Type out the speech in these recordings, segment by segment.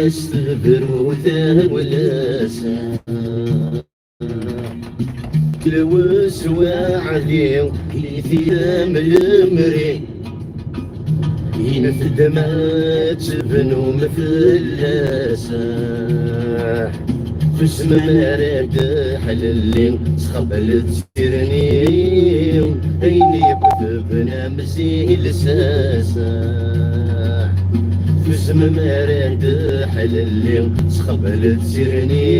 استبروته ولا ساعة كلوس وعلي ثيام المري ينفد ما تبنو مفلاسة فسم مراد حللي تخبل تسيرني عيني بنا مزيل ساسة فسم مراد حللي تخبل تسيرني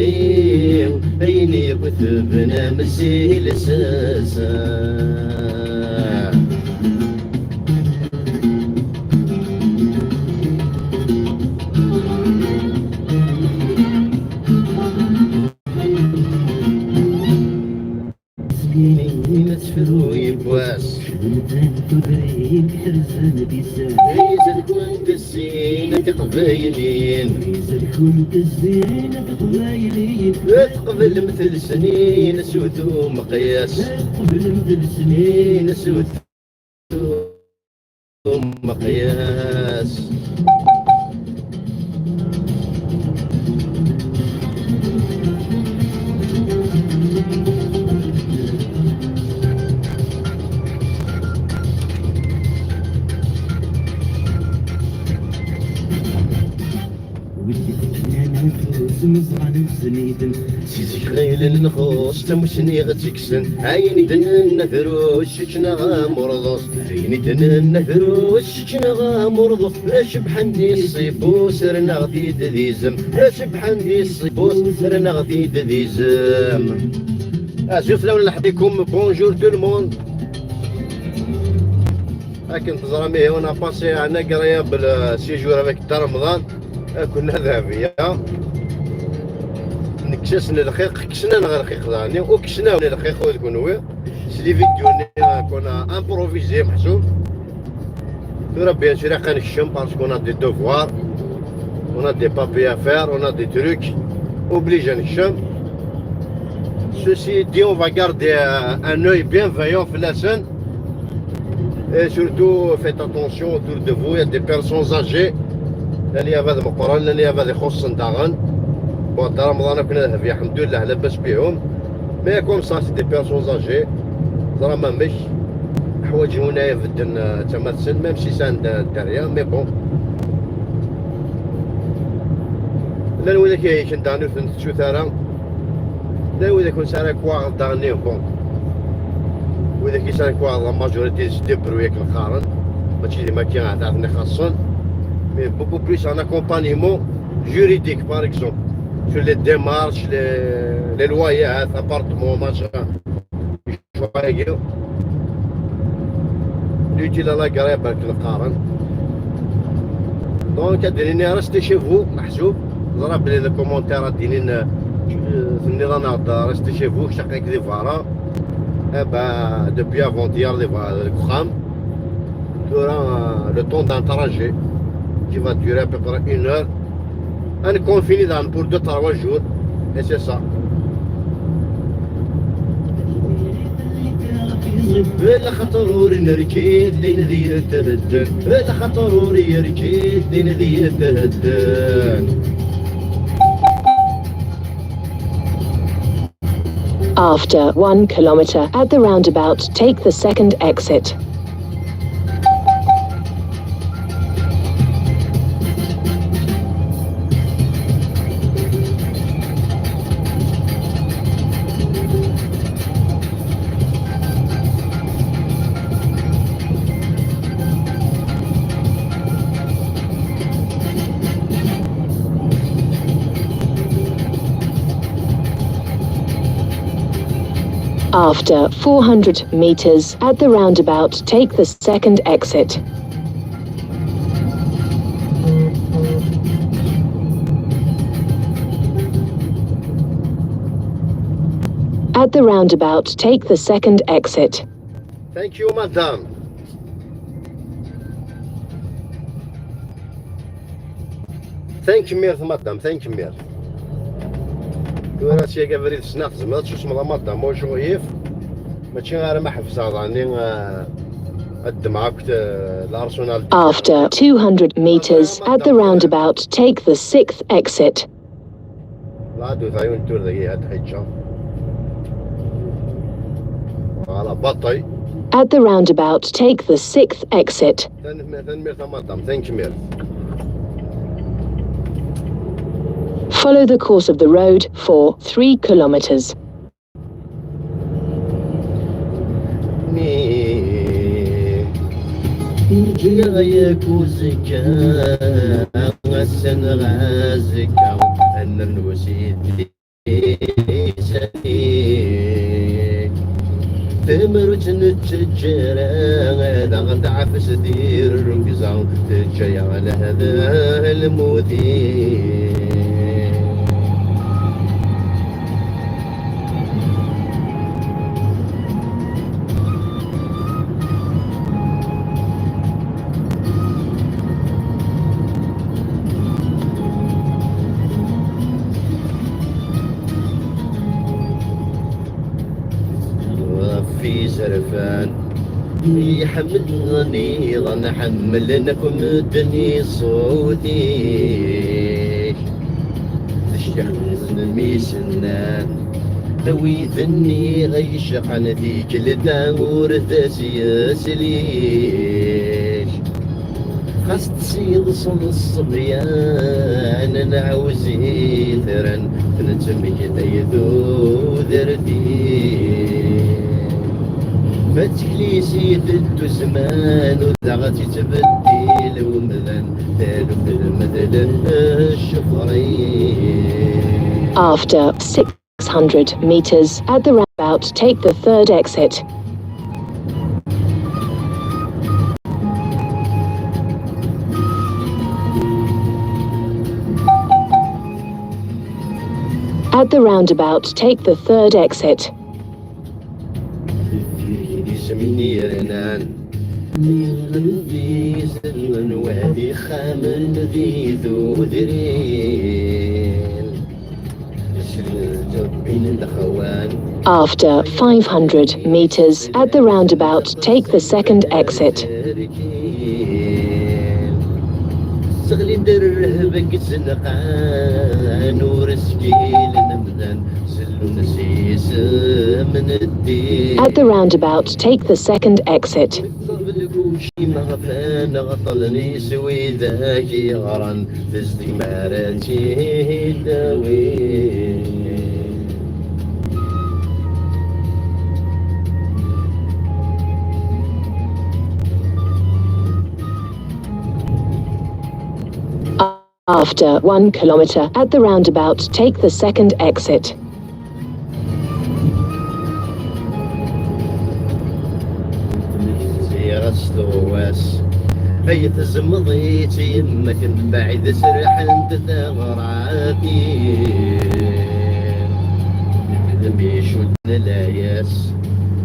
عيني بنا مزيل ساسة نتفرو يبواس تدري ترزن بيسان ريزل كنت الزينة قبايلين ريزل كنت الزينة قبايلين تقبل مثل سنين سودو مقياس تقبل مثل سنين سودو مقياس مزرعة سنيدن سيزي خيل نخوص تمشني غتكسن عيني دنن فروش شنا مرضوس عيني دنن فروش شنا مرضوس اش بحندي الصيبو سرنا غدي ديزم اش بحندي الصيبو سرنا غدي ديزم شوف لو نحبيكم بونجور تو الموند لكن تزرمي هنا باسي عنا قرايه بالسيجور هذاك تاع رمضان كنا ذهبيه نكشسنا الرقيق كشنا الرقيق ثاني وكشنا الرقيق ويكونوا سلي فيديو كنا امبروفيزي محسوب ترى بيان سور كنشم باسكو اون دي دوفوار اون دي بابي افير اون دي تروك اوبليجي نشم ceci dit on va garder un œil bienveillant في la scène et surtout faites attention autour de vous, il y a des personnes âgées اللي هذا مقرن اللي هذا يخص داغن بون تاع رمضان كنا في الحمد لله لاباس بهم مي كوم سا سي دي بيرسون ازاجي راه ما مش حوايج هنايا في الدن تمثل ميم سي سان داريا مي بون لا ولا كاين كندانو في الشوثاره لا ولا كون سارا كوا داني بون ولا كي سارا كوا لا ماجوريتي ديبرو ياك القارن ماشي ديما كيعطيني خاصن mais beaucoup plus en accompagnement juridique par exemple sur les démarches, les loyers, appartements, machin. L'utile à la grève avec le Qaran. Donc, restez chez vous, محسوب. ضرب لي الكومنتير ديالنا في النظام restez chez vous, chacun qui dévara. Eh ben, depuis avant-hier, les Kham, durant le temps d'un trajet qui va durer à peu près 1 heure, un confiné pour 2-3 jours, et c'est ça. لا خطروري نركيد دين ذي التهدن لا خطروري يركيد دين ذي التهدن. After 1 kilometer at the roundabout, take the second exit. After 400 meters at the roundabout, take the second exit. At the roundabout, take the second exit. Thank you, madame. Thank you, madame. Thank you, madame. وراسي قبل السناق زعما شو اسمها مادا موجويف ماشي غير ما حفظها راني قد معاك الارسنال. After 200 meters at the roundabout, take the 6th exit. لا دو ثايون تور ذي هاد حجة على بطي. At the roundabout, take the 6th exit. ثنمير ثمانتم ثنكمير. Follow the course of the road for 3 kilometers. تمرت نتجرى هذا غتعفس دير الركزة تجي على هذا المودي. في زرفان يحملني ظن حملنكم الدنيا صوتي الشحن الميسنان ذوي ذني غيشق عن ذيك الدور تسيسليش خاص تصيد صن الصبيان نعوزي ثرن نتمي ذيذو ذردي فتحلي سيد زمان وذغتي تبديل ومذن ثالو بالمدل الشفرين. After 600 meters at the roundabout, take the 3rd exit. At the roundabout, take the 3rd exit. سميرنان غندي سلن وادي خامن ذي ذو ذرين بين الأخوان. After 500 meters at the roundabout, take the 2nd exit. صغلي درهبك الزنقان نور سكيل نمذن سلو نسيس من الدين. At the roundabout, take the 2nd exit. شي مغفان غطلني سوي ذاكي غران في استمارتي داوي. After 1 kilometer at the roundabout, take the 2nd exit. غستواس هي تزمضيت يمك بعيد سرح انت ثغراتي لميش ودنا لاياس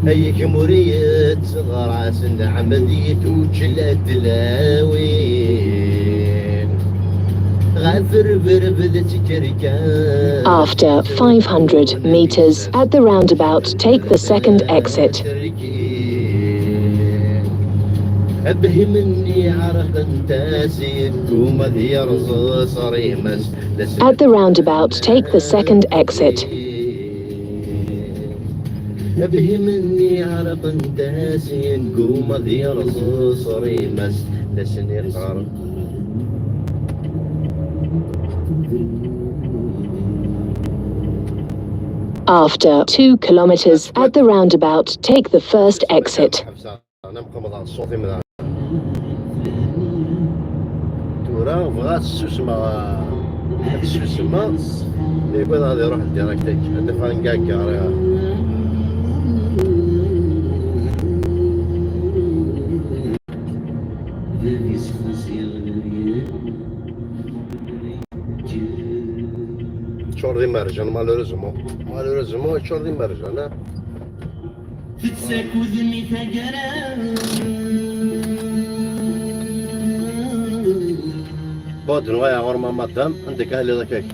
هي كمورية غراس عمديت وجلد دلاوين غافر بربدت كركان. After 500 meters at the roundabout, take the 2nd exit. أبهمني عرق تاسي كوما ذي رز صريمس. At the roundabout, take the 2nd exit. أبهمني عرق تاسي كوما ذي رز صريمس لسني قارب. After 2 kilometers at the roundabout, take the 1st exit. تورا بغات السوسمة يكون غادي يروح ديريكتيك عند فانكاكا راه تشور دي مرجان مالوريزمون تشور دي مرجان تتساكو ذني ثقران بود نوايا غرمة مطعم عندك أهلي ذكاك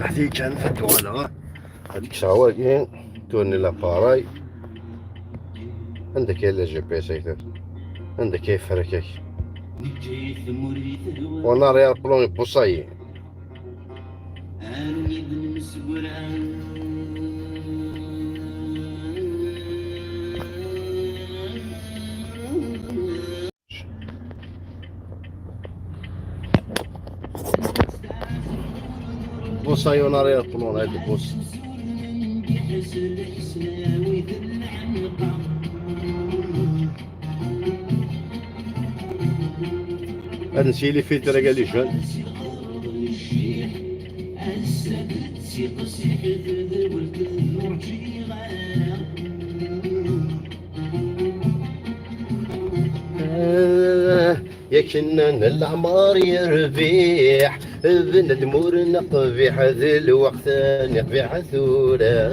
هذه كان فتوى هذيك شغواكين تورني لاباراي عندك الا جي بي اس عندك كيف فركك وانا ريال بلوني بوصاي بوصاي وانا ريال بلون هذا بوص هذا نسيلي فلتر قال لي شون يا كنان العمار يربيح بن المور نقبيح ذي الوقت نقبيح ثورة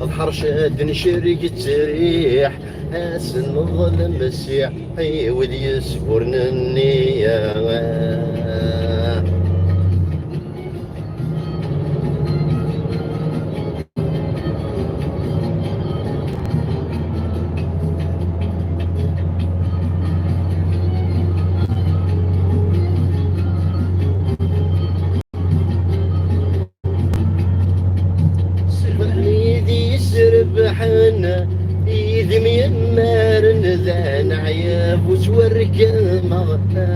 الحرشة نشرق تريح حاسن الظلم مسيح ولي يسبرن النية بحنا إذ ميمار ذان عياب وتورك مغنى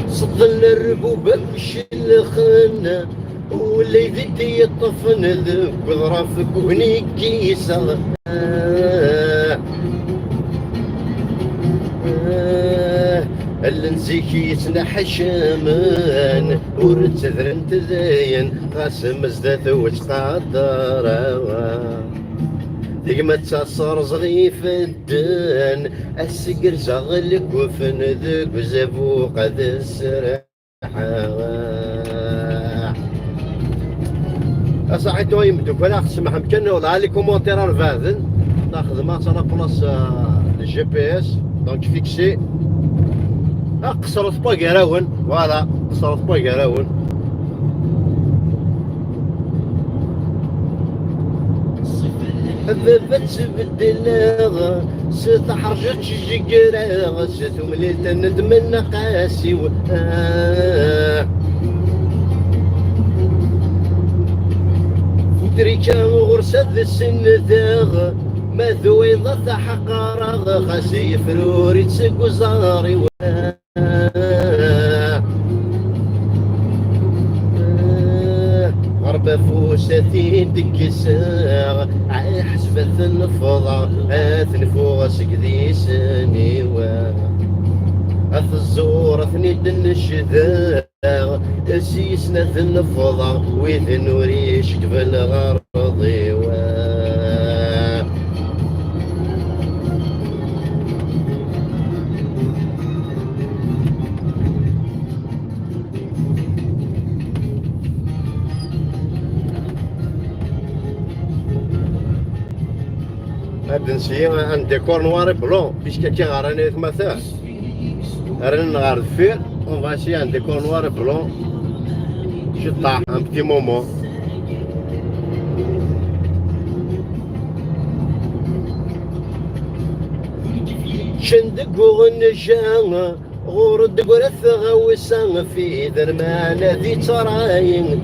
صدن الربوبة مش الخنا واللي ذدي يطفن ذك وظرافك وهنيك كيسا الانزيكي يتنحى شامان ورتذرن تذاين قاسم ازدات وتقدر ديما تصار صغيف الدن السقر زغلك وفن ذك وزابو قد السرحة أصحي تويم دوكا خصم حمكن ولا لي كومونتير فاذن ناخذ ما صار بلاص الجي بي اس دونك فيكسي قصرت باقراون فوالا قصرت باقراون حبابات تبدل ستحرجت شجيرة ستمليت ندمنا قاسي فتريكا غرسة السن ذاغ ما ذويضة حقارة خاسي فروري تسق وزاري غربة فوساتي دكساغ حسبة النفضة أثنفوغ سكذي سنيوة أث الزور أثني دن الشذاغ سيسنا النفضة ويذ نوريش قبل غرضي هاد نسيي ان ديكور نوار بلون بيسكا كي غاراني مثلا رن غار الفير اون فاسي ان ديكور نوار بلون شطاح ان بتي مومون شندق وغنجان غورد قرث غوسان في ذرمان ذي تراين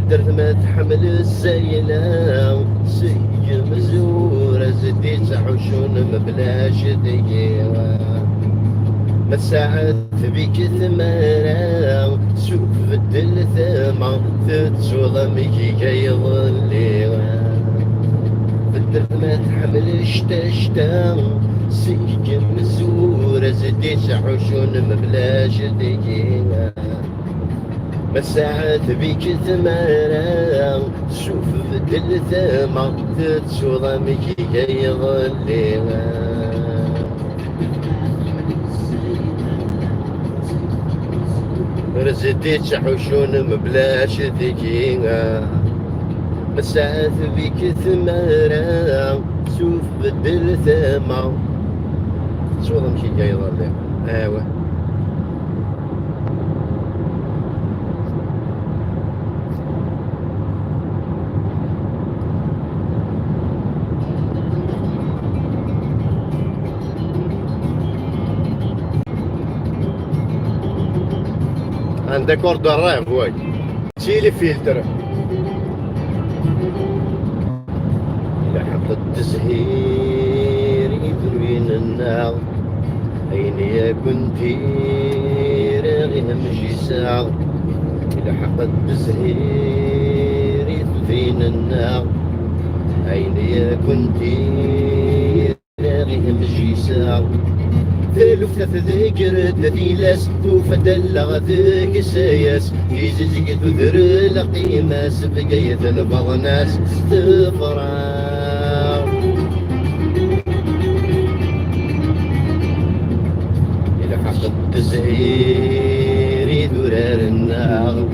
درت ما تحمل الزينة سي مزورة زديت حشون مبلاش دقيقة ما ساعات بيك ثمانة شوف بدل ثما تتسوض ميكي كي يظلي درت ما تحمل شتا سي مزورة زديت حشون مبلاش دقيقة مساعات بيك ثمانة شوف بدل ثما تتسوض ميكي كي يظلي رزديت حشون مبلاش ذكينا مساعات بيك ثمانة شوف بدل ثما شو هذا مشي جاي ظل ايوا عندك اوردر رايح بواي شيلي فلتر لحظة تزهير يدوين النار أين يا كنتي راغي همشي ساعة لحظة تزهير يدوين النار أين يا كنتي راغي همشي ساعة ثالث ذكر دليلس وفدل ذيك سايس يزيك تذر لقيماس بقية البغناس استفراغ إلى حق التزهير درار النار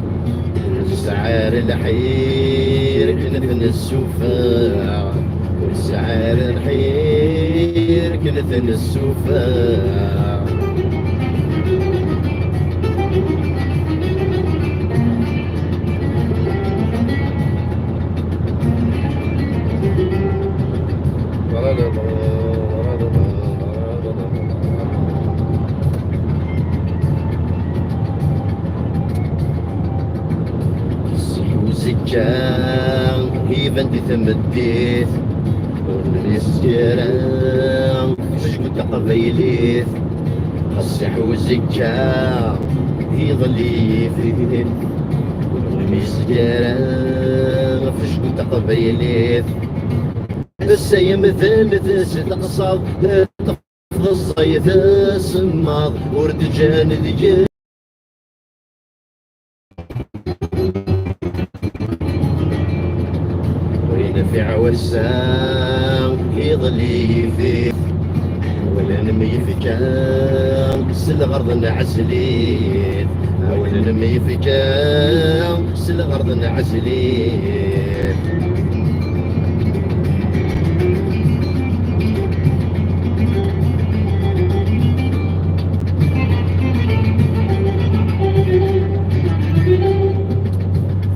السعار الحير كنت السفاح والسعار الحير كنت السفاح زكان هيفن دي ثمديث ونسجران مش كنت قبيليث الصح والزكان هيظلي فيه ونسجران مش كنت قبيليث بس مثل ستقصد تفض الصيد السماض ورد جان ذي في عوسان يظلي فيه ولا نمي في كام سل غرض نعزلين ولا نمي في كام سل غرض نعزلين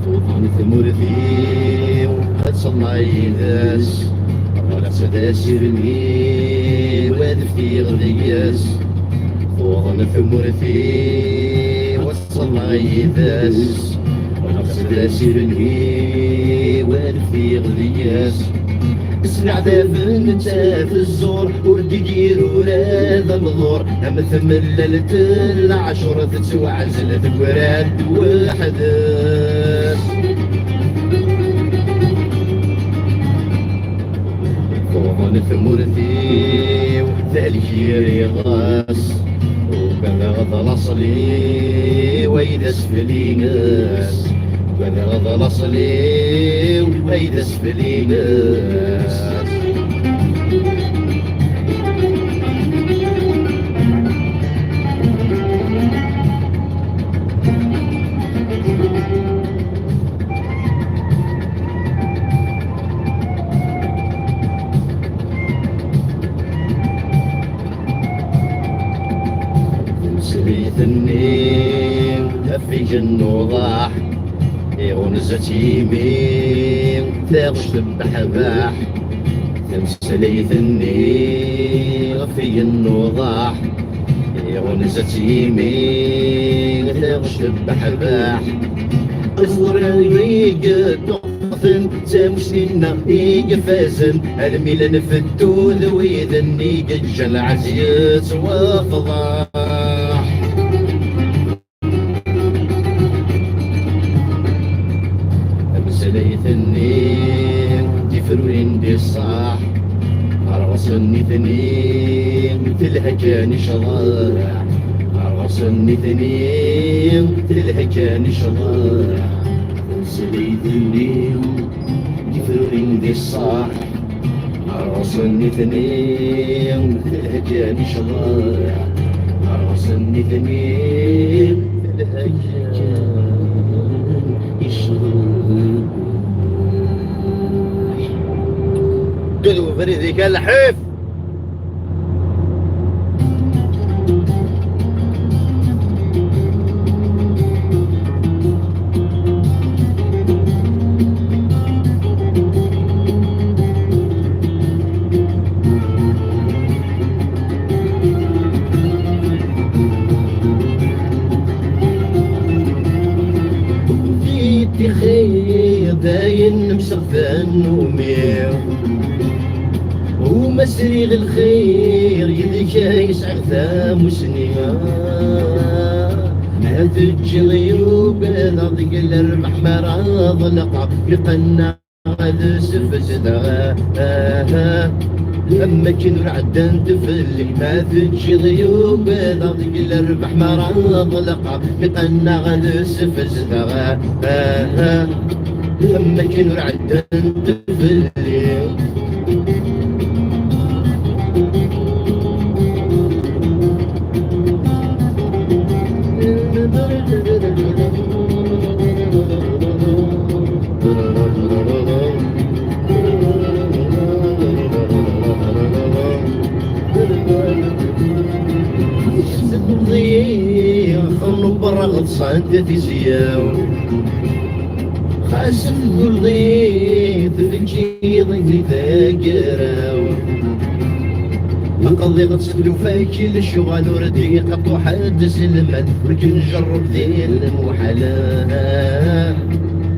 فوضان ثمور ذي صنايداس ولا سداس يرمي وادفتي غدياس وظن ثمرتي والصنايداس ولا سداس يرمي وادفتي غدياس اسمع دافن نتا في الزور وردي ولا ذا الظور هم ثمللت العشرة تسوى عزلت وراد وحداث وظن ثمرتي وذلك يغاس وكان غضى الاصلي وإذا اسفلي ناس وكان غضى الاصلي وإذا اسفلي ناس النيم في جن وضاح ونزت يمين تاغش بحباح تمسلي النيم في جن وضاح ونزت يمين تاغش بحباح اصدر يقد نقطن تمشينا يقفازن الميلان في الدود ويذن يقجل عزيز وفضاح ليث النيم تفرين دي الصاح عرسني ثنيم تلهجاني شضارع عرسني ثنيم تلهجاني شضارع ليث النيم تفرين دي الصاح عرسني ثنيم تلهجاني شضارع عرسني ثنيم تلهجاني شضارع بريدك الحيف. في خير باين مسغفان ومير ومسريغ الخير يديك يسعى ثام وسنين هذا الجغيوب هذا ضيق الربح مرض لقى يقنع هذا سفس أما كن رعدان تفلي هذا الجغيوب هذا ضيق الربح مرض لقى يقنع هذا سفس أما كن رعدان تفلي برا غطسان تفيزياو خاسم كل ضيف فيكي ضيفي ذاكراو قضي غتسكلو فاكي للشغال وردي قطو حد سلمان ولكن نجرب ذي المحالات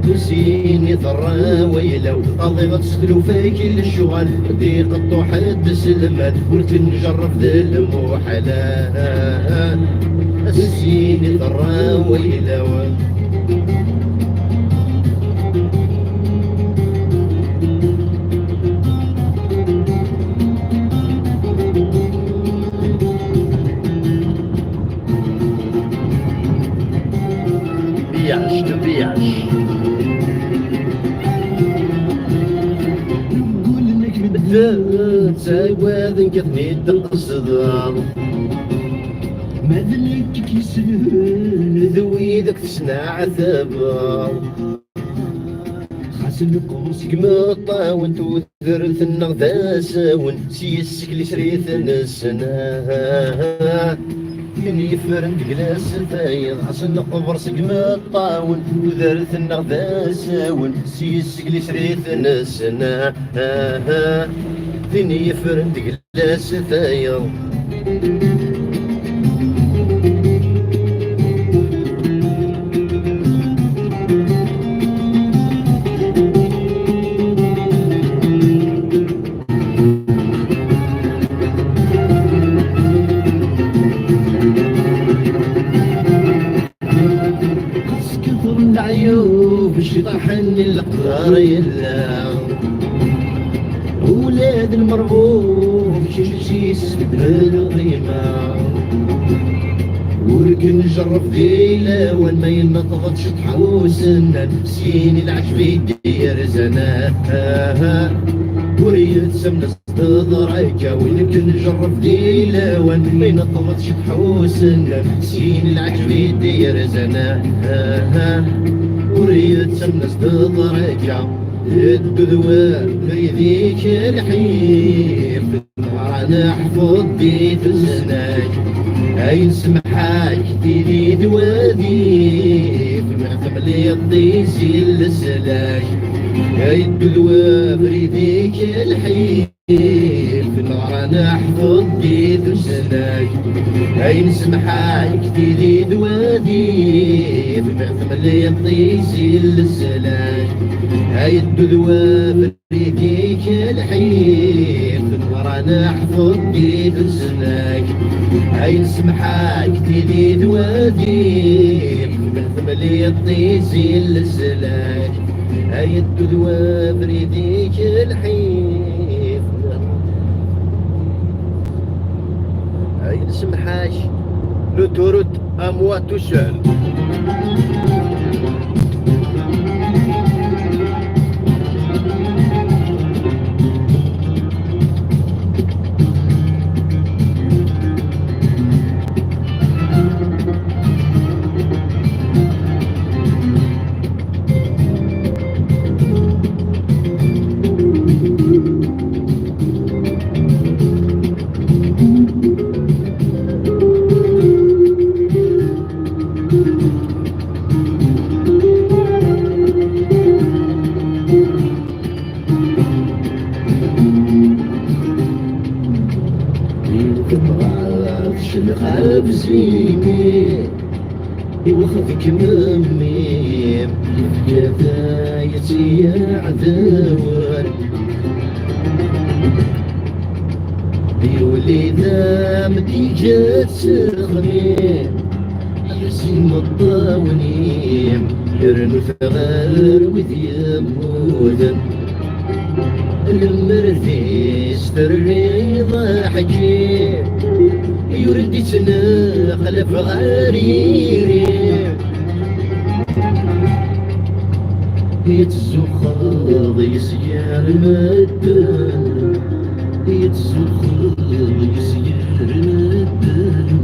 نسيني ضرا ويلو قضي غتسكلو فاكي للشغال وردي قطو حد سلمان ولكن نجرب ذي المحالات نسيني ضرا ويلو تبيعش نقول انك بدات ساواد كثني تقصدها ما ذلك كيسهل ذوي ذاك تسنع عذابها خاص القوس كما طاون توثرت النغذا ساون سيسك لي شريت السنة من يفرن جلاس فايض حسن قبر سقما الطاون وذرت النغذا ساون سيسك لي شريت السنة فين يفرن جلاس فايض شي طاحني القدر يلا ولاد المرغوب شي سبدل قيمة ولكن نجرب ديلا وين ما ينطغطش تحوسنا سيني العجبي دير زنا وريت سمنا استضريكا ولكن نجرب ديلا وين ما ينطغطش تحوسنا سيني العجبي دير زنا وريت سمنا استضريكا الدذوة يديك الحيف انا احفظ بيت الزناك اي نسمحك ديري دوادي في معثم لي يضيسي السلاك اي الدذوة بريديك الحيف النار انا احفظ بيت الزناك اي نسمحك ديري دوادي في معثم لي يضيسي السلاك هاي الدذوة بريديك الحيف النهار انا احفظ بيد الزناك هاي نسمحك تيدي دوادي بالثم لي الطيسي السلاك هاي الدذوة بريديك الحيف هاي نسمحك لو تورد اموا تو سول شنخاف زيني يوخذك مميم كفايتي عذور يولي ذا مدي جات سخميم يسيم الطاونيم يرنو ثغار وذي مودن المرثي استري ضحكي يردي تنخلف غريري يتزخض يسير المدن يتزخض يسير المدن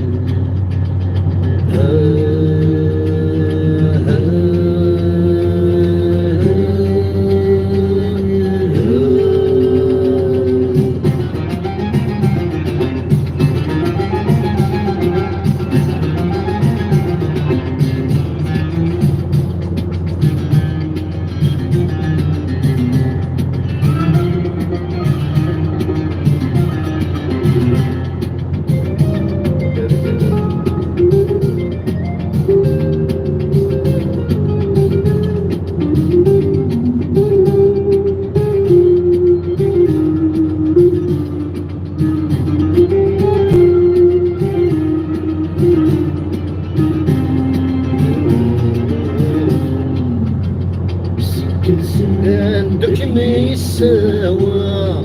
سوا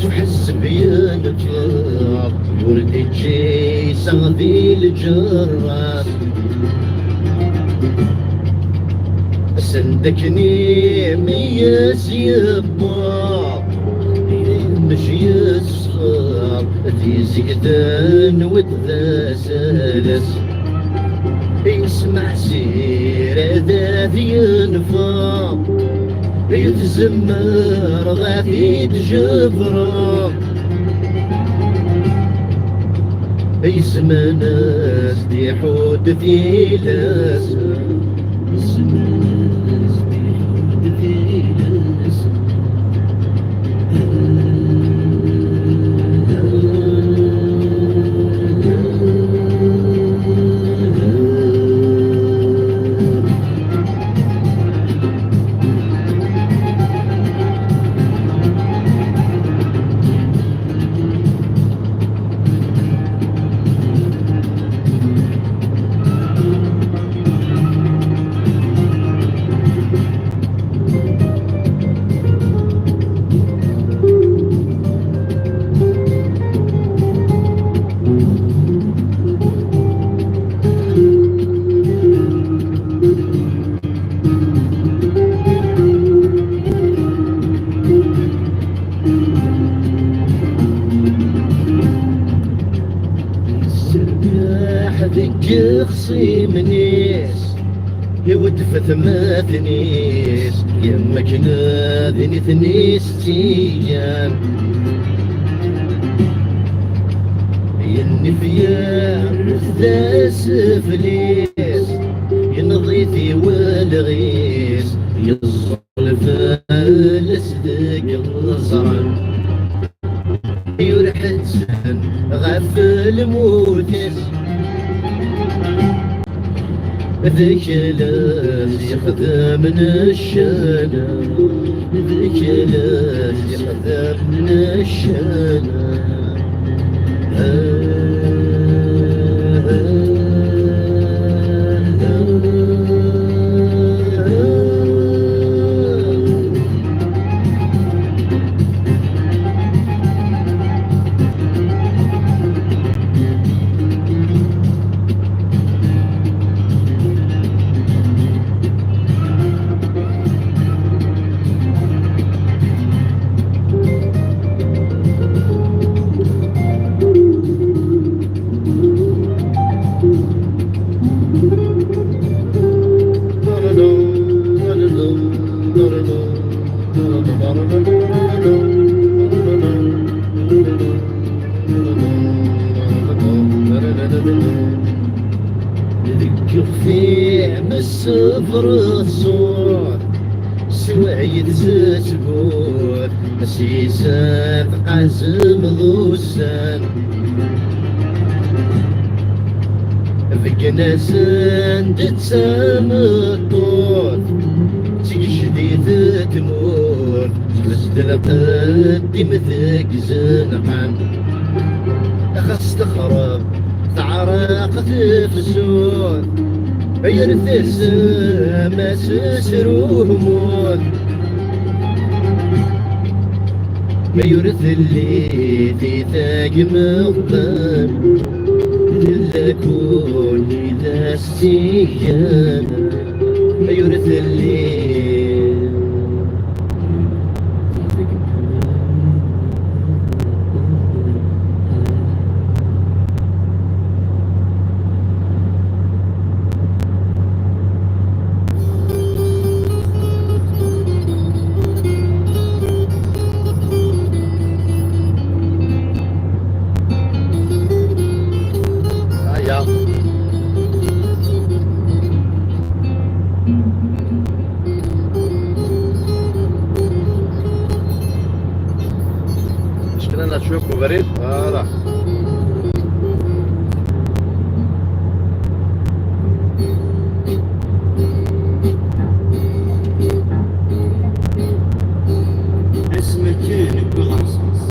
تحس بيا الجار وردي تجي صغدي الجرار سندكني مياس يبا مشي الصغار ذي زيدان وذا سالس يسمع سير ذا ينفع يتزمر غادي تجبره يسمى ناس دي حود في لاس يسمى ناس دي حود في لاس ذك خصيم نيس يود فثمات نيس يمك ناذني ثنيس تيجان ينفيا وذا سفليس ينضيثي والغيس يظل فالسدق الزرن يرحزن غفل موتس ذيك لاس يخذ من الشانا ذيك لاس يخذ من الشانا نذكر في عام الصفر الصور سواعيد تتقول مسيسات قاسم ذوسان فيك ناس تتسام الطول تجديد تمور مسدل قدي مثك زنقان خاص تخرب تعرق تفسون يرث ما سسرو همون ما يرث اللي في ثاق مغضب إلا كون إذا استيان ما يرث اللي شكلنا نشوفه بريد فوالا اسمك كان بغرصاص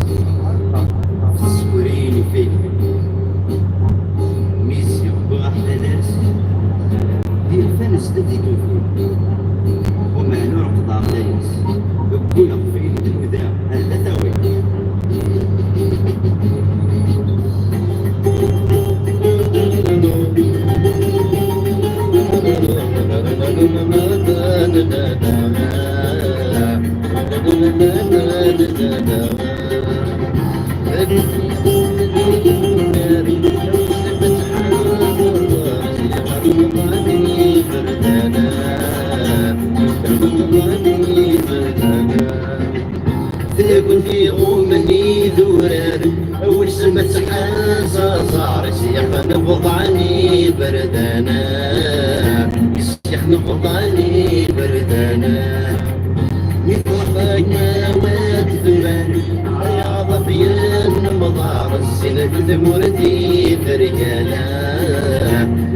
تصوريني فيه ميسيون بغحلة ناس دير فانس تديدو فيه ومع نور قطار ليس بكونا فين الهدى هلا ثوي تقول في غومني ذوران أول سمة حاسة صار الشيخ نبضعني بردانا الشيخ نبضعني بردانا مفرقنا وادفران يا ضفيان مضار السنة ثمرتي فرجانا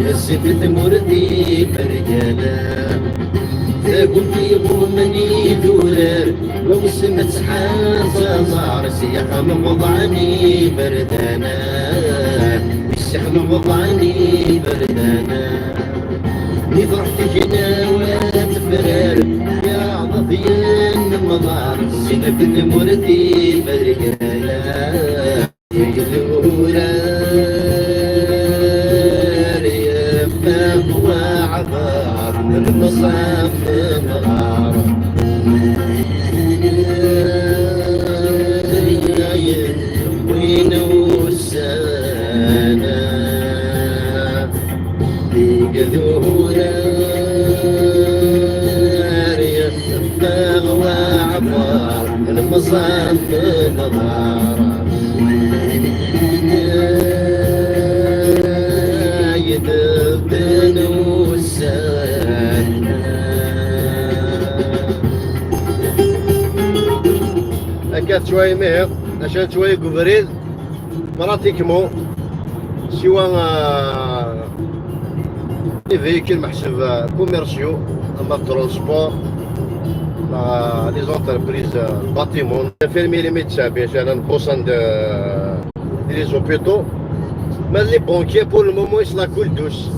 السنة ثمرتي فرجانا تقول في غومني ذوران لو سمت حاسة صار السياق مضعني بردانا الشيخ مضعني بردانا نفرح في جناوات فرار يا ضفيان مضار السنة في ثمرتي فرجانا يقولوا يفهم وعذار المصاف مغار وين وسانا بقذورة يفهم وعذار المصاف مغار يدبن وسانا أكاد شوية مهر عشان شوية قبريل براتيكمون سوا لي فيكل محسوب كوميرسيو أما ترونسبور لي زونتربريز باتيمون فيرمي لي ميدسان باش أنا نبوسان لي زوبيتو mais les banquiers pour le moment ils se la coulent douce.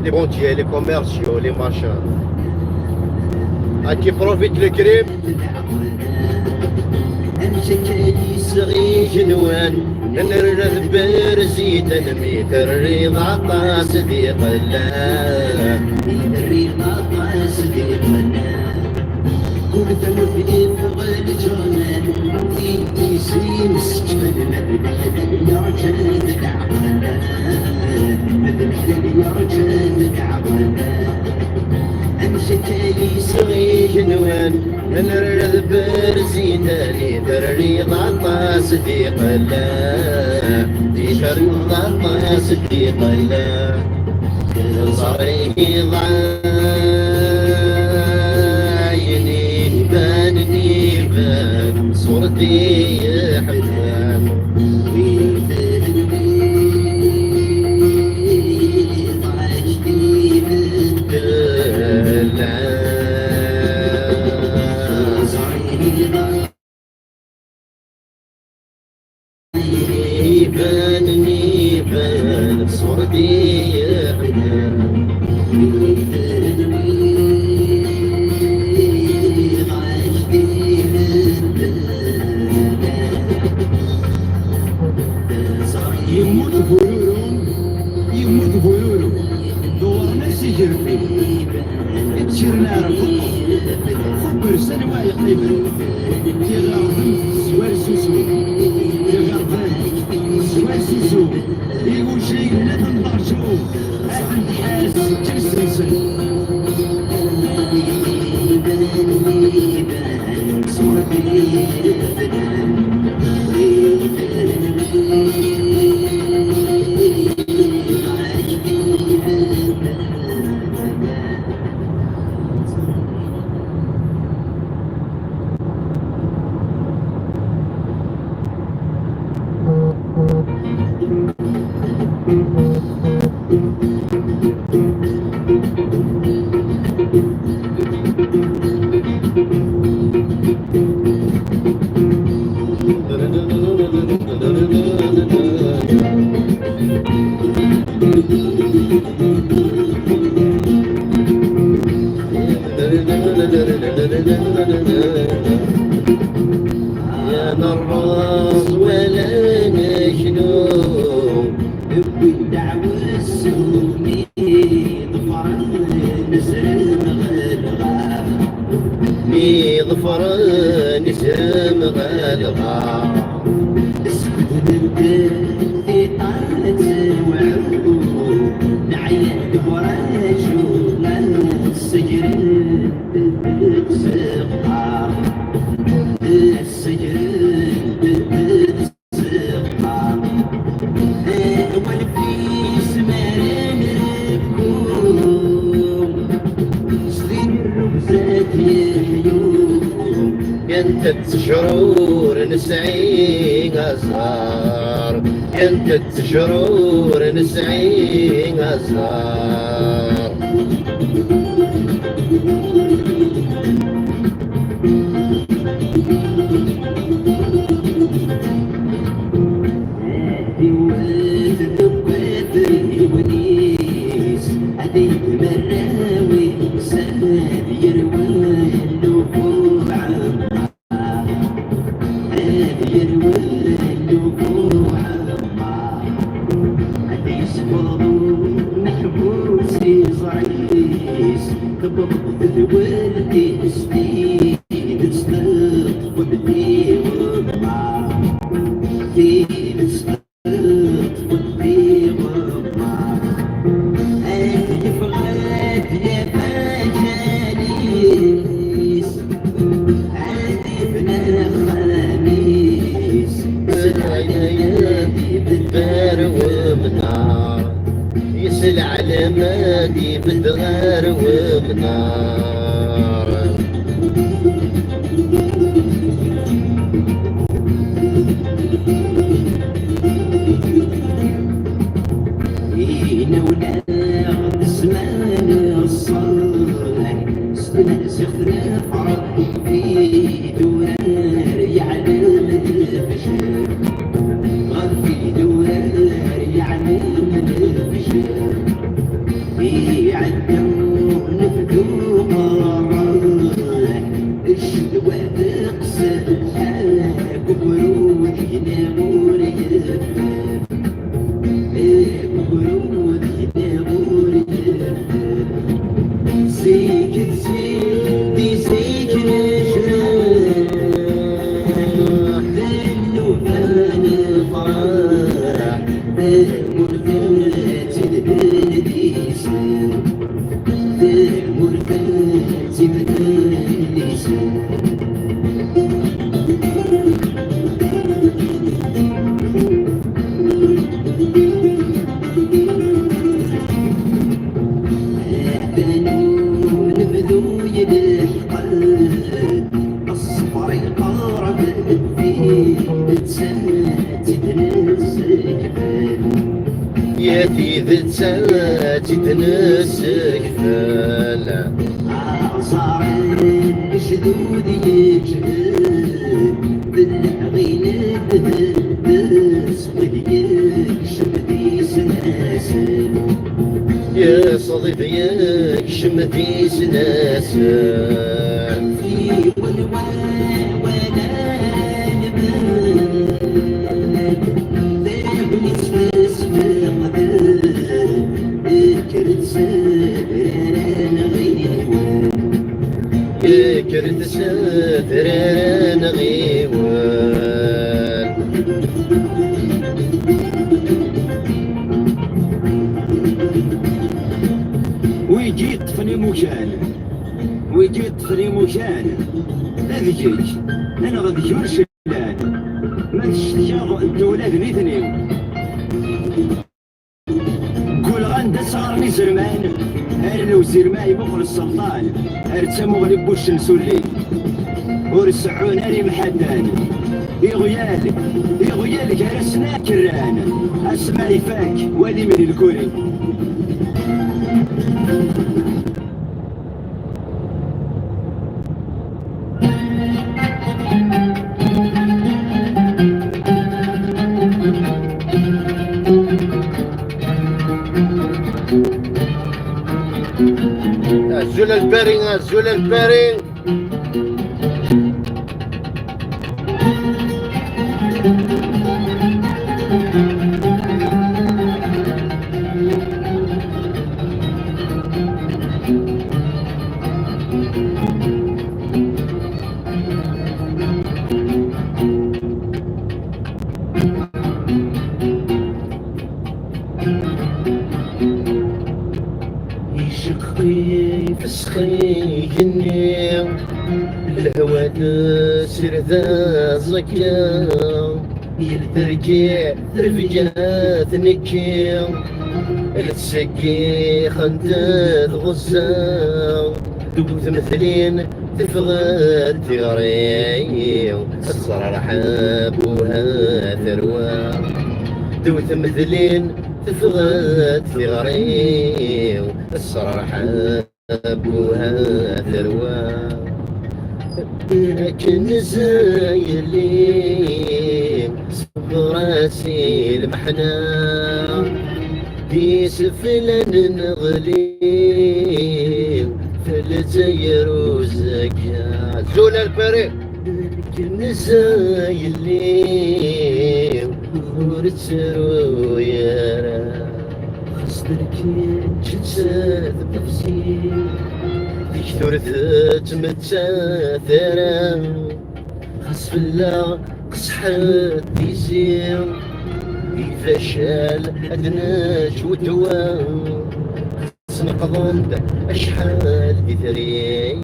Les banquiers, les commerciaux, les machins. À qui profite le crime? نرد برزيد نميت الرضا طاس ذي قلاب الرضا طاس ذي قلاب كل ثمر في فغل جونان يسين السجن مثل يا رجال دعوانا مثل يا رجال دعوانا أمشي صغير جنوان نرد برزيداني الرضا طاس ذي قلاب الرضا طاس ذي قلاب صريحي ضايني بانني بان صورتي يحلم يبانني بان صورتي يحلم يموت بولولو دورنا السجر فيه تشيرنا رفض خبر سنوى يقيم تغرضن سوال سوسو تغرضن سوال سوسو يقول شيء لا تنضرشو أحد حاس تسلسل يا نراس ولا نشنو بالدعوة السومي ظفر نسر غلغا مي ظفر نسم غلغا اسكت نبدأ طالت وعو نعيد وراجو السجر تسقى السجر تسقى والفيس مرن ركوم صغير رمزات يحيوم انت تشرور نسعي غزار انت تشرور نسعي غزار هذيك مراوي ساب يروى النفوع يروى النفوع هذي يصبروا محبوسي صعيس تبغض ذولتي سنين تستلطف بدي وضع تستلطف بدي وضع بالدار ومنار يسل على مادي بالدار ومنار هنا ولا زمان الصالح سنة سخرة فرق في دولار يعلم الفشل غير في دولار يعلم الفشل يعدوا نفدوا قرار الشدوى تقسم حالك وبرود ينامون يدفن وبرود ينامون يدفن زيك تزيد تتنسك فالا صار شدود يجهد بالعين تهدس شمدي سناسل يا صديقي يكشم في سلاسل في والوان ولا نبات ذهب نسفس في القدر كرت سهران غيوان كرت سافران غيوان ويجيت فني مكان ويجيت فني مكان أذكيك أنا غادي يرشلان ما تشتياغ الدولة بنيتني قول غندا صغرني زرمان أرنو زرماي مخر السلطان أرتمو غلي بوش نسولي ورسعون أري محدان يغيالك يغيالك رسنا كران أسمعي فاك ولي من الكوري الزول البارين الزول البارين يشقي فسخي جني الهوى تسير ذا زكا يلترجع رفجات نكي التسقي خندات غزا دوت مثلين تفغد تغري الصرار حابوها ثروة دوت مثلين تفغد ثغري الصرار حابوها ثروة لكن زايلين صبراسي المحنى في سفلن نغلي فلزير وزكا زول البريق لكن زايلين ورسرو يارا خصدك جنسات بتفسير دكتور تمتاثرا خصف الله قصحت يزير فشل أدناش وتوا سنقضن أشحال بثريم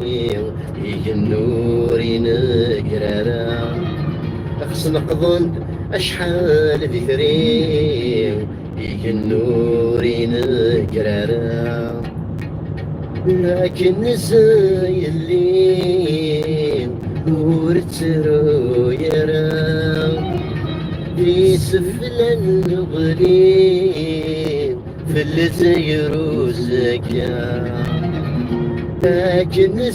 يجي النور ينقرارا سنقضن أشحال بثريم يجي النور ينقرارا لكن زايلين ورترو يرام في سفلن غريب في الزير وزكا لكن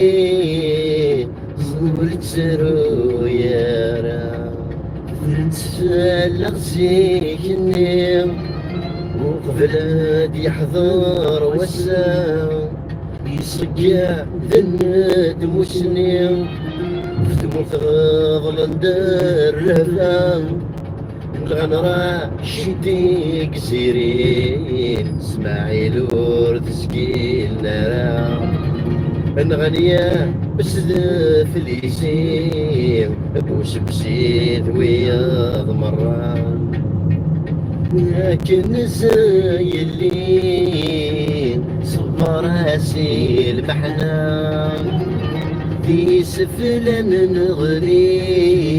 زايلين ورترو يرام فرنسا لغزيكني وقبلاد يحضر وسام يصقع ذناد مسنيم فتمو تغضل ندار رهلام الغنرا شدي قزيرين اسماعيل ورد سكيل نارا الغنية بسد فليسين ابوس بسيد وياض مران لكن زايلين صبر راسي المحنى في سفلن نغريب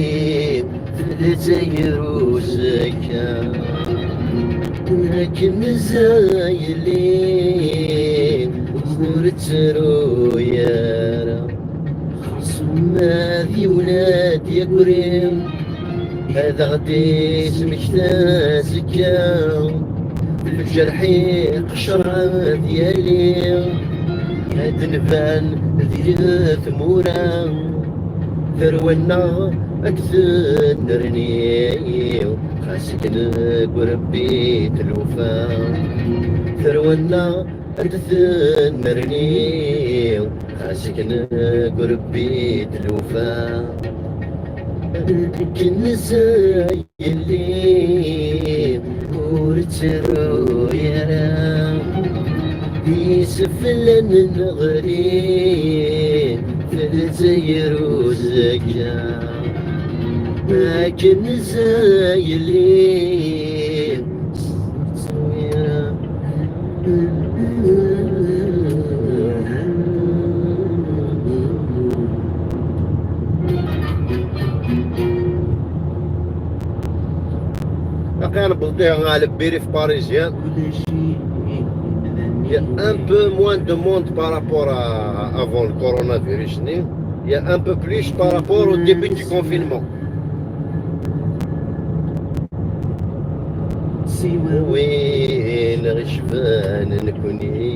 في الزير وزكا لكن زايلين ورترو يارا خصم ذي ولاد يا قريم هذا غدي سمك تازكا في جرحي قشرة ديالي هاد نبان ذي ثمورة ثرونا أكثرني خاسك نقربي تلوفا ثرونا أكثرني خاسك نقربي تلوفا كنسا يلي ورترو يرا يسفل نغري في الزير وزكا ما كنسا يلي صويرا كان بلديه غالب بيريف باريزيان. Il y a un peu moins de monde par rapport à avant le coronavirus. Il y a un peu plus par rapport au début du confinement. وين غشفان نكوني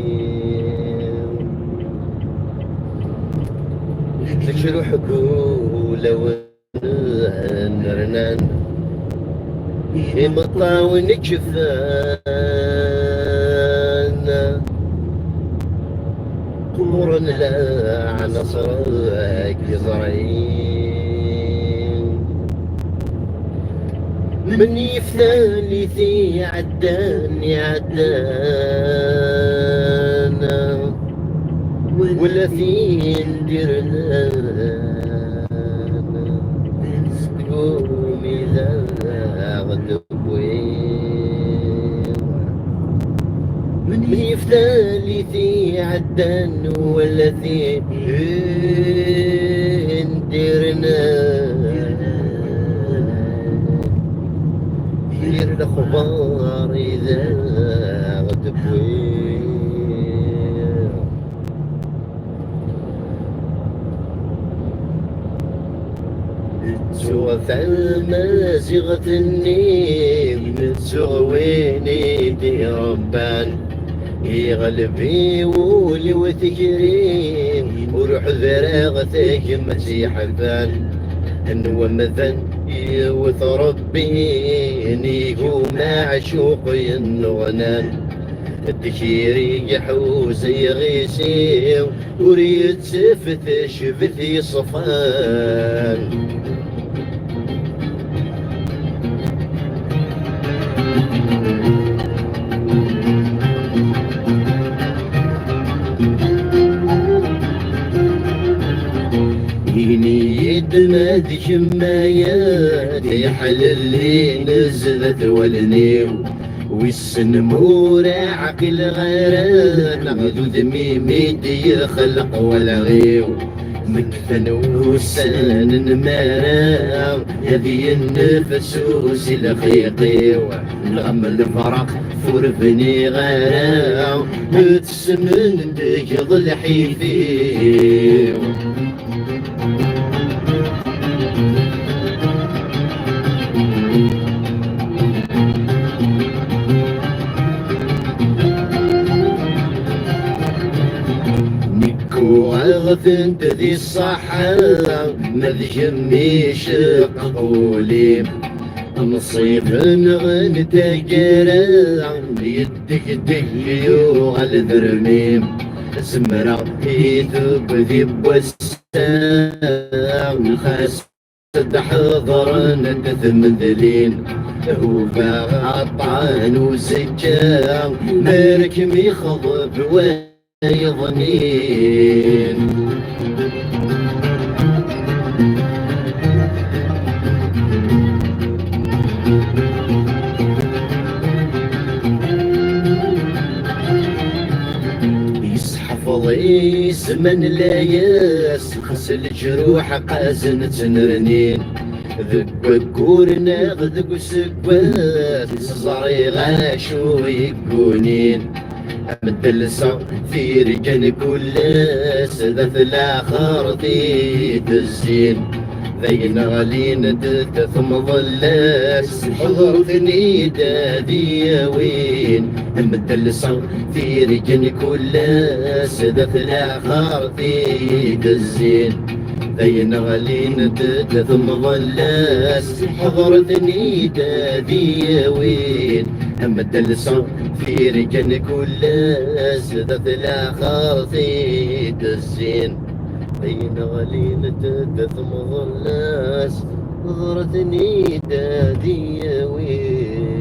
نشرو حبو لو نرنان مطاون كفانا قمر لا على صراك يزرعين من يفتالي ثي عداني عدانا ولا في نديرنا قومي ذا من يفتالي ثي عدان ولا ثي نديرنا دير الخبار إذا غدبوي سوف المازغة النيم تسويني دي ربان يغلبي ولي وتكريم وروح ذراغتك مسيح البان انو مثلا يوث ربي نيقو مع شوقي النغنان الدكيري يحوز يغيسي وريد سفت شفتي صفان يدنا ذي شمايات يحل اللي نزلت والنيو والسنمور عقل غيران نغدو دميمي يخلق ولا غيو مكفن وسان نمارا هذي النفس وسلخيقي نغم الفرق فرفني غيرا متسمن ديك ظل حيفي وغفنت ذي الصحة مذجمي شقولي نصيف نغن تجرى يدك ديو على ذرميم سمرا يثب ذي بوستان خاس حضر نتثمذلين هو عطعان وسجان مركم يخضب يظنين يسحفظ يسمن لا يسخس الجروح قازن تنرنين ذكور ناخذ سكوات صغري غاشو يكونين مدلسة في رجال كل سدث الآخر في الزين ذين غالين تثم ظلاس حضرتني دادي وين مد الصوت في رجل كلاس دخل خارتي الزين ذين غالين تثم ظلاس حضرتني دادي وين مد الصوت في رجل كلاس دخل خارتي الزين بين غليلة تثم ظلاس نظرتني دادي وين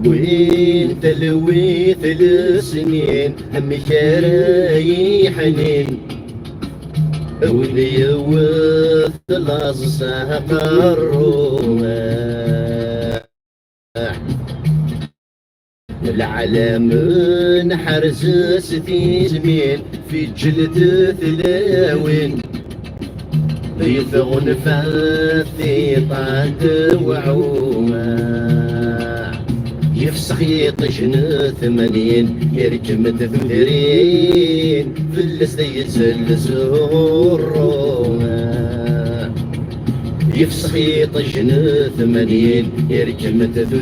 وين تلوي 3 سنين همي شراي حنين واللي يوث الأصحاب الروح العالم نحرز 60 زمين في جلد 3 يثغن فاثي طاد وعوما يفسخ يطشن 80 يركم 3 في اللس يتسلس الروما يفسخ يطشن 80 يركم 3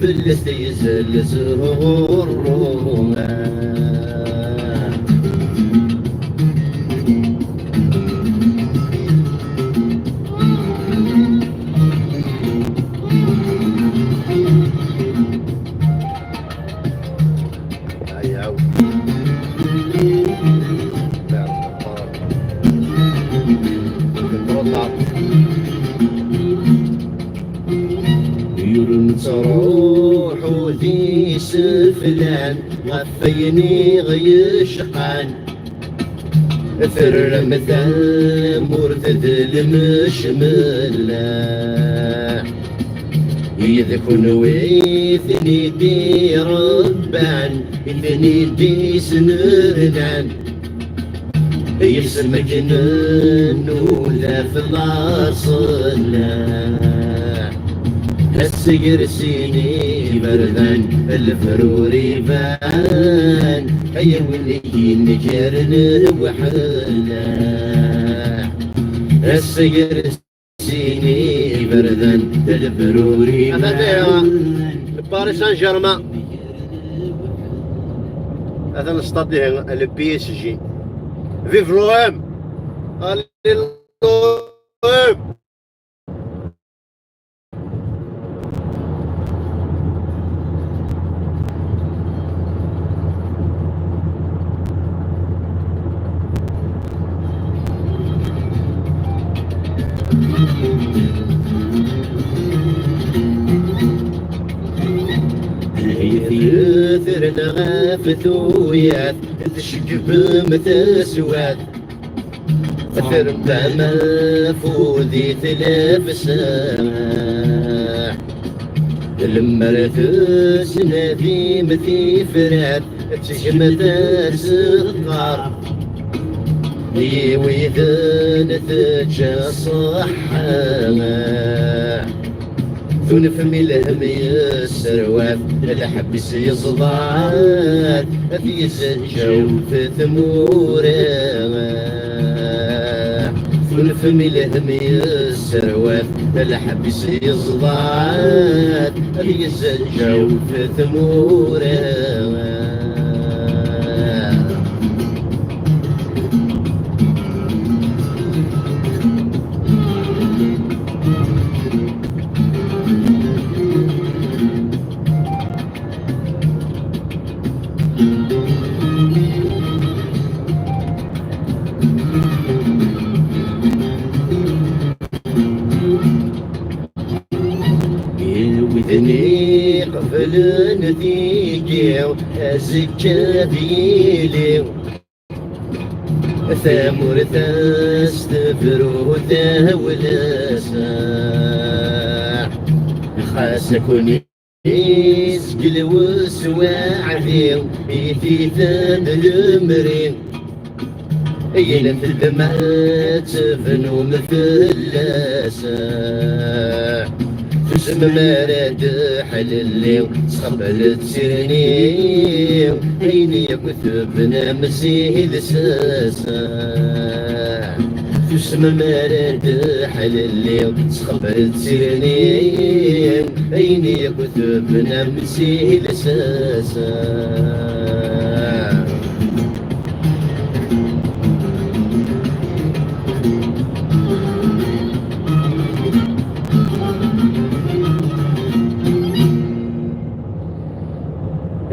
في اللس يتسلس الروما روح وذي سفلان غفيني غيشقان ثر مثل مرتد المشملة يذكن ويثني دي ربان يثني دي سنرنان يسمى جنان ولا في الأصل السجر سيني بردان الفروري بان هيا واللي نجرن وحلا السجر سيني بردان الفروري بان باريس سان جيرمان هذا الاستاد البي اس جي فيف لوام allez l'OM يثير نغافث وياث تشقب متسوات أثر بما فوذي 3 ساعة لما رثسنا في مثي فرات تشمت الصغار وإذا نتجا صحة ثنفمي الهم السروات الحبس يصدعات في سنجو في ثمورات ثنفمي الهم السروات الحبس يصدعات في سنجو في ثمورات وذني قبل نتيجة الزجابيلي ثامر تستفرو ثاولسا خاص كوني يسقل وسواعدين في ثاب المرين اين في الدمعات فنو مفلاسة تسم مراد حللي صبلت سيرني اين يكتبنا مسيل ساسا تسم مراد حللي صبلت سيرني اين يكتبنا مسيل ساسا.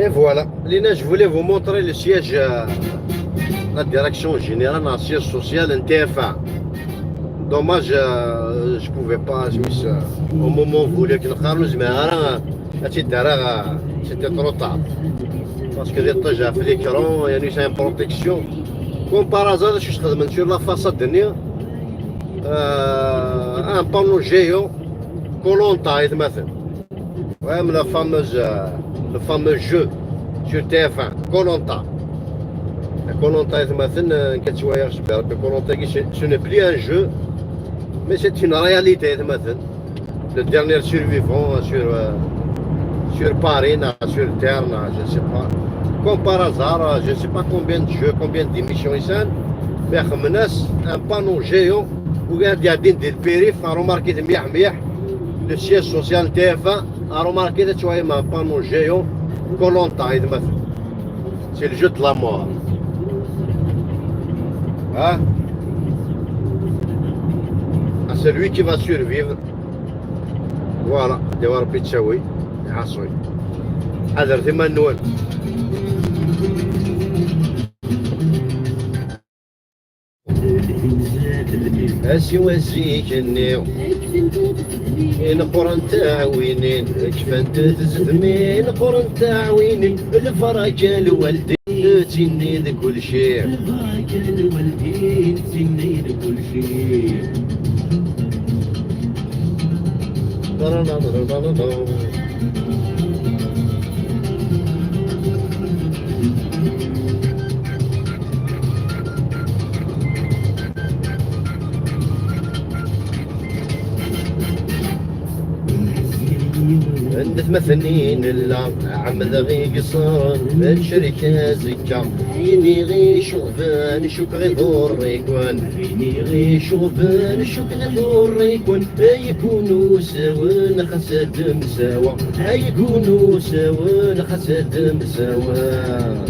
Et voilà, Lina, je voulais vous montrer le siège, la direction générale, le siège social NTF1. Dommage, je ne pouvais pas, au moment où vous voulez que nous c'était trop tard. Parce que déjà fait l'écran, il y a une protection. Comme par hasard, je suis sur la façade de Nia, un panneau géant, Koh-Lanta, ouais, la fameuse. Le fameux jeu sur TF1 Koh-Lanta. Koh-Lanta ce n'est plus un jeu, mais c'est une réalité. Le dernier survivant sur Paris, sur Terre, je ne sais pas. Comme par hasard, je ne sais pas combien de jeux, combien d'émissions ils sont, mais un panneau géant où il y a des périphes à remarquer le siège social TF1 a remarqué que tu as un panneau géant Koh-Lanta. C'est le jeu de la mort. Hein? C'est lui qui va survivre. Voilà, Dewar Pitchaoui, Hassoui. Adar Manuel. أسوازيك النيو القرن تعوينين كفنت تزدمين القرن تعوينين الفرجة الوالدين تني كل شيء الفرجة الوالدين تني كل شيء. عند ثمثنين اللام عمد غي قصار الشركة زكا فيني غي شوفان شوك غي ضر يكون فيني غي شوفان شوك غي ضر يكون يكونوا سوا خسد مساوا يكونوا سوا خسد مساوا.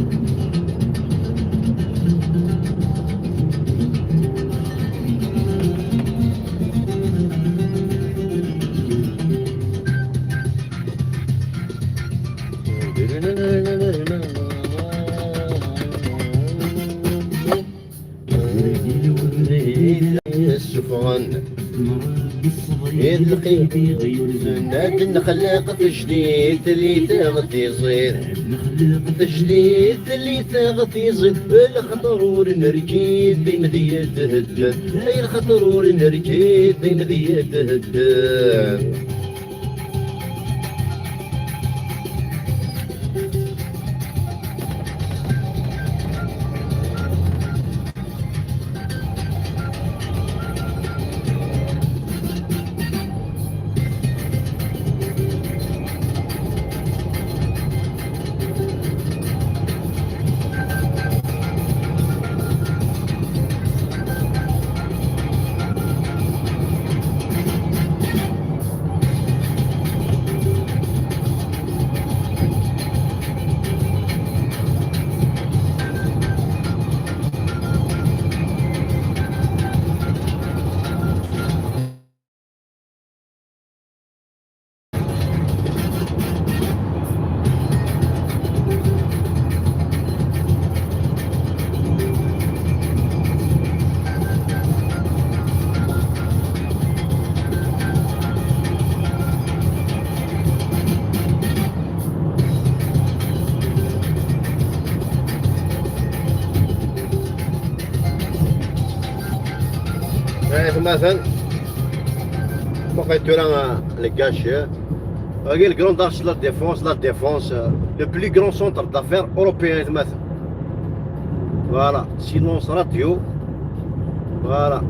السفران يلقي زناد نخلق تجديد اللي تغطي زيد نخلق تجديد اللي تغطي زيد الخطرور نركيد بين ذي تهدد اي الخطرور نركيد بين ذي تهدد. مثلا بقيت راه لقاش le grand arche de la défense, le plus grand centre d'affaires européen. Voilà, silence radio. Voilà.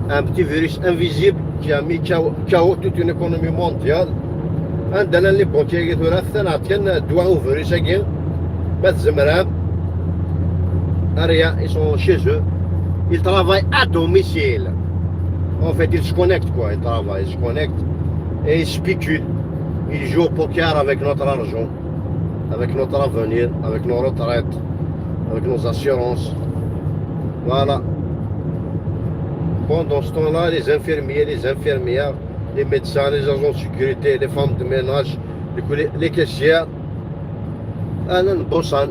Un petit virus invisible qui a mis KO toute une économie mondiale. Un des les banquiers qui doit ouvrir chacun. Ils sont chez eux. Ils travaillent à domicile. En fait, ils se connectent quoi. Ils travaillent, ils se connectent et ils spéculent. Ils jouent au poker avec notre argent, avec notre avenir, avec nos retraites, avec nos assurances. Voilà. Pendant ce temps-là, les infirmiers, les infirmières, les médecins, les agents de sécurité, les femmes de ménage, les caissières, Bossan,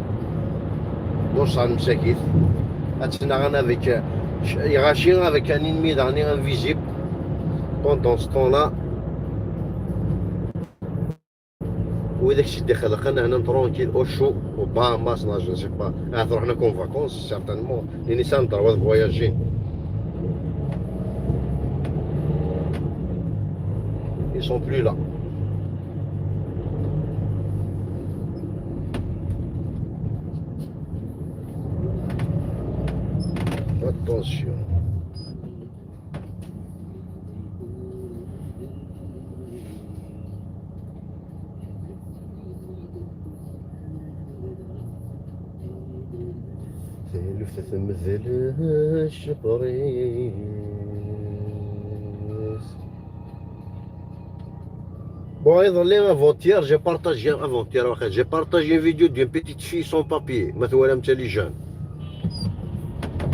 Msakif, avec un ennemi dernier invisible. Pendant ce temps-là, وإذا كشي اللي خلقنا هنا ترونكيل أوشو وباهاماس je sais pas. رحنا كون فاكونس certainement. Les Nissan droit de voyager. Ils sont plus là. Attention. لفتة مثل الشبريس. Bon, avant-hier, j'ai partagé une vidéo d'une petite fille sans papier. Maintenant, elle est jeune.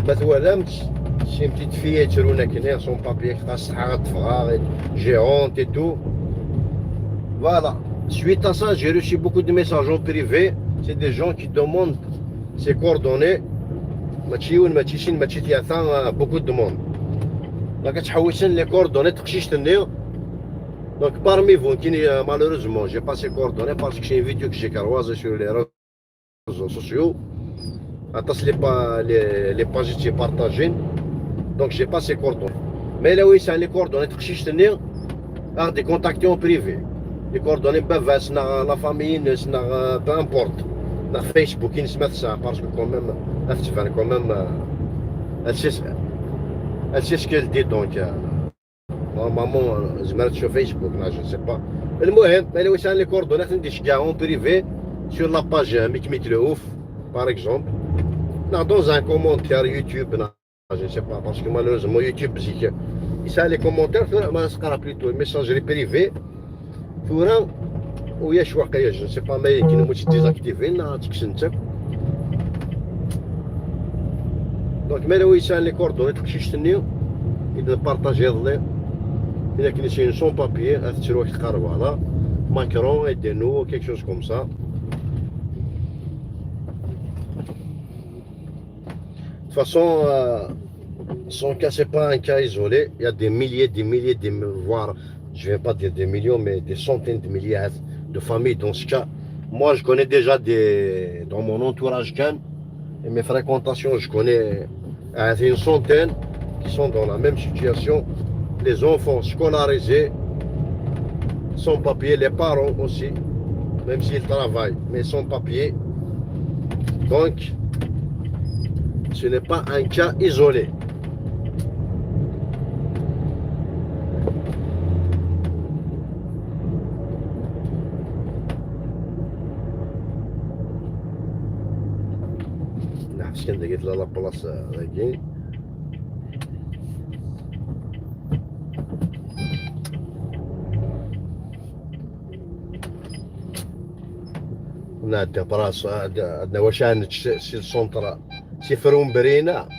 Maintenant, c'est une petite fille qui est sans papier, géante et tout. Voilà. Suite à ça, j'ai reçu beaucoup de messages en privé. C'est des gens qui demandent ses coordonnées. Beaucoup de monde. Les coordonnées, donc parmi vous, malheureusement, j'ai pas ces coordonnées parce que c'est une vidéo que j'ai croisée sur les réseaux sociaux. Les pages que j'ai partagées. Donc j'ai pas ces coordonnées. Mais là oui, c'est les coordonnées des contacts en privé. Les coordonnées peuvent être la famille, peu importe. Dans Facebook, ils se mettent ça parce que quand même, elle sait ce qu'elle dit donc. Normalement, je mets sur Facebook, là, je ne sais pas. Le moyen, elle est les coordonnées en privé sur la page Mikmik le Ouf, par exemple. Dans un commentaire YouTube, je ne sais pas, parce que malheureusement YouTube, il sait les commentaires, ça sera plutôt une messagerie privée. Ou il y a choix, je ne sais pas, mais qui nous désactiver, donc, mais là, il sait les coordonnées, il doit partager les. Il y a qui sont sans papier, Macron, aidez-nous, quelque chose comme ça. De toute façon, son cas, ce n'est pas un cas isolé. Il y a des milliers, voire, je ne vais pas dire des millions, mais des centaines de milliers de familles dans ce cas. Moi, je connais déjà dans mon entourage et mes fréquentations, je connais une centaine qui sont dans la même situation. Les enfants scolarisés, sans papier, les parents aussi, même s'ils travaillent, mais sans papier. Donc, ce n'est pas un cas isolé. كنت قلت له لا بلاص ذاكي نادى براس عندنا وشان سي السونترا سي فروم برينا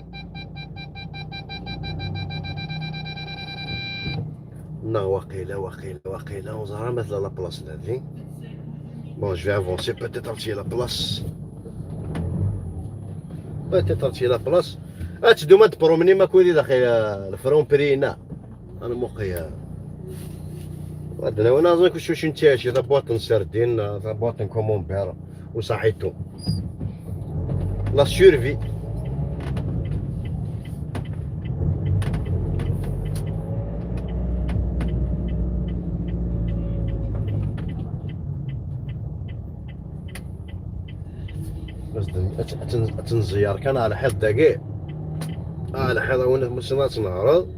وقيله وزهرة مثل لا بلاص هذه بون جو في افونسي بوتيتر تي لا بلاص تي لا بلاص اتدو ما تبرومني ما كولي داخل الفرون برينا انا موقيا عندنا وانا نظن كل شويه نتاشي ذا بواطن سردين ذا بواطن كومون بير وصحيتو لا سيرفي بس تنزيار كان على حد دقيق على حد وين مسنا تنعرض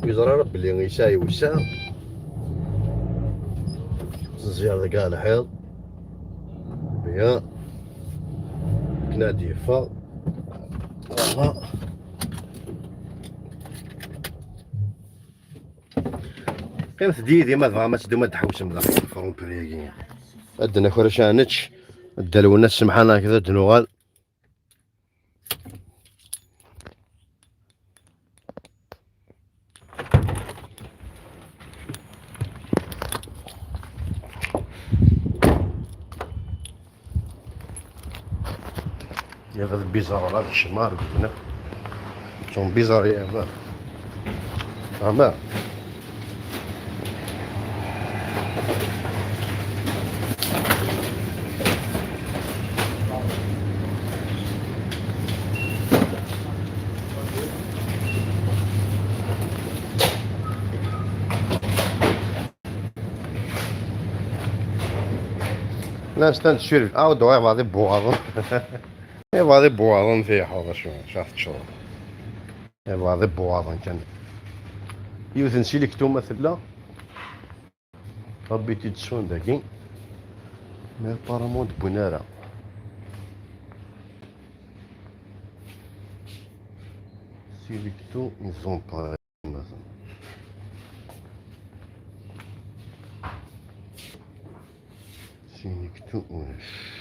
يزرى ربي اللي يساوي وسا تنزيار دقيق على حد بيا كنا ديفا كانت ديدي ما تبغى ما تدو ما تحوس من داخل الفرون بريكين ادنا كرشانتش الدلونا سمحنا كذا دنوغال يا هذا بيزار هذا الشمار قلنا شون بيزار يا ما ما لا استنى تشرف دواء بعض بوغاضن بعض بوغاضن في حوض شو شافت شو بعض بوغاضن كان يوثن سيليكتو مثلا ربي تيتسون داكي مال بارامون بونارا سيليكتو نزون با مثلا سيليكتو واش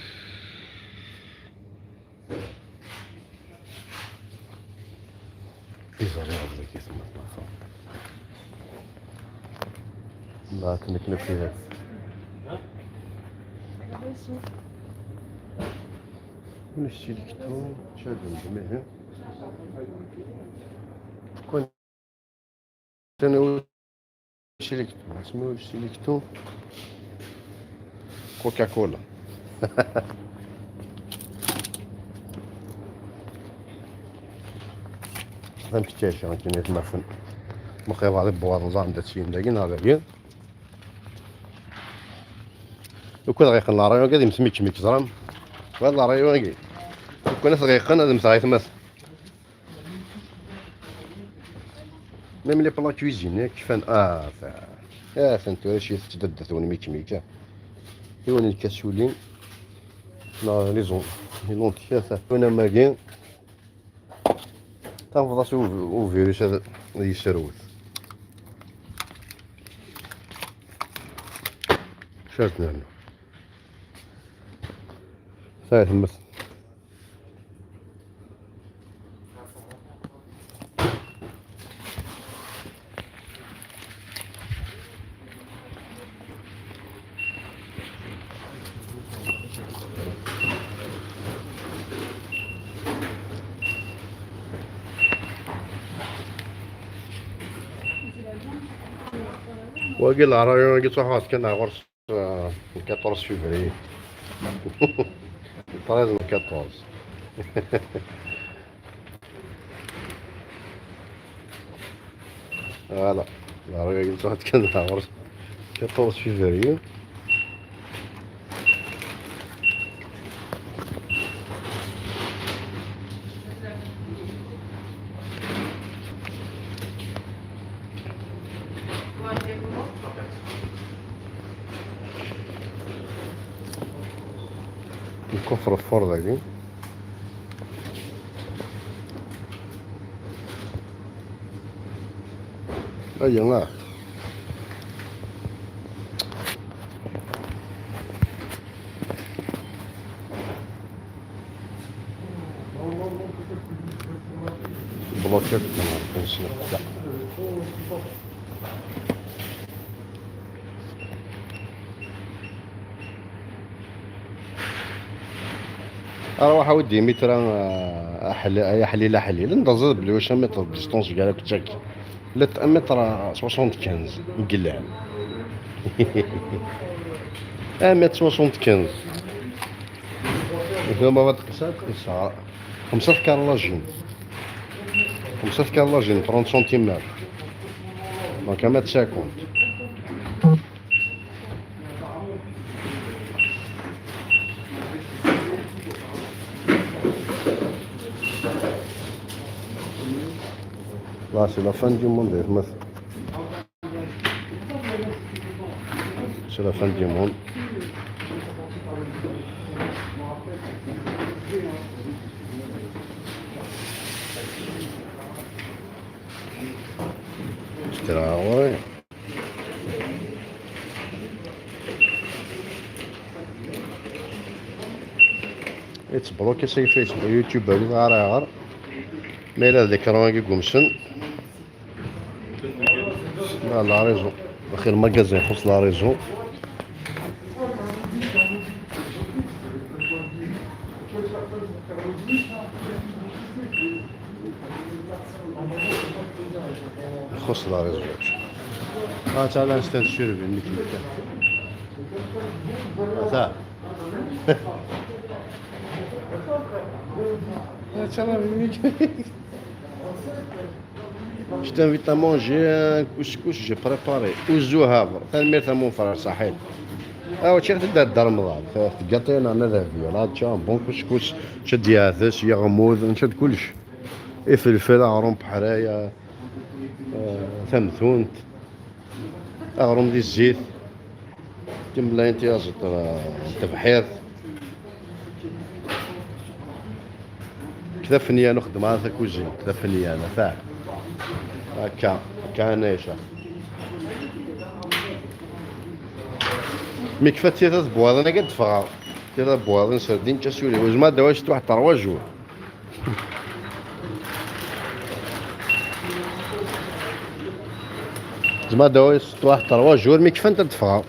إذا رياض لك اسم الطاقة لا كنك فيها من السيليكتو شادو الجميع كون تنو سيليكتو اسمه سيليكتو كوكا كولا فهمت كيفاش كاين يتمثل مخيب على بوار نظام داتشين داكين هذاك وكل غيقن الرايون قاعد يمسميك ميك زرام هذا الرايون قاعد وكل ناس غيقن هذا مساعي تمثل ميم لي بلا كويزين كيفان يا فهمتوا شي تددثون ميك ميكا يوني الكاسولين لا لي زون لي لونتيا هنا ماكين تنفضاش او فيروس هذا يسروت شارتنا هنا ساعة المثل وقيل الرايون قلت واحد كان غرس 14 فيفري 13 14 فوالا الرايون قلت واحد كان غرس 14 فيفري الكفر الفور ذاكي ايا نعم بلوكات لا اروح اودي متر احليل ندزر بلي واش متر ديستونس قالك تاك لا متر 75 نقلها متر 75 ثم بعد قصه 5 كارلاجين 30 سنتيمتر دونك متر 50 50 Là, c'est la fin du monde. C'est la fin du monde. C'était là, ouais. يتبروكي سي فيسبوك يوتيوب غير ما إلا ذكرون قمسن لا ريزو أخير ماكازين يخص لا ريزو يخص لا ريزو تعال نستنى الشربي مثل تعال Je t'invite à manger un couscous, j'ai préparé. Ouzo havre, تنمير ثمون فرع صحيح. شي تبدا الدار رمضان، تقطينا انا ذهبي، لا تشا بون كوسكوس، شد ياثس، يغموض، نشد كلش. فلفل، اغروم بحرايا، ثمثونت، اغروم دي الزيت. كملا انت يا زط تبحير. كذا فنيا نخدم هذا كوزين، كذا فنيا انا فاهم. هكا كانيشا مي كفات تيتا بواض انا قد فغا تيتا بواض نسردين تسولي وزما دواش واحد ترواجو زما دواش واحد ترواجو مي كفا انت تفغا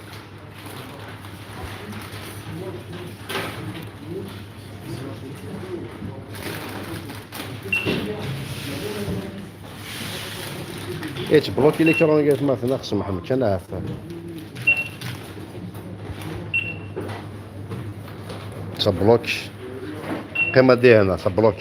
ايش بلوكي لي كرون قالت ما نقص محمد كان عارفه تبلوك قيمه دي هنا تبلوك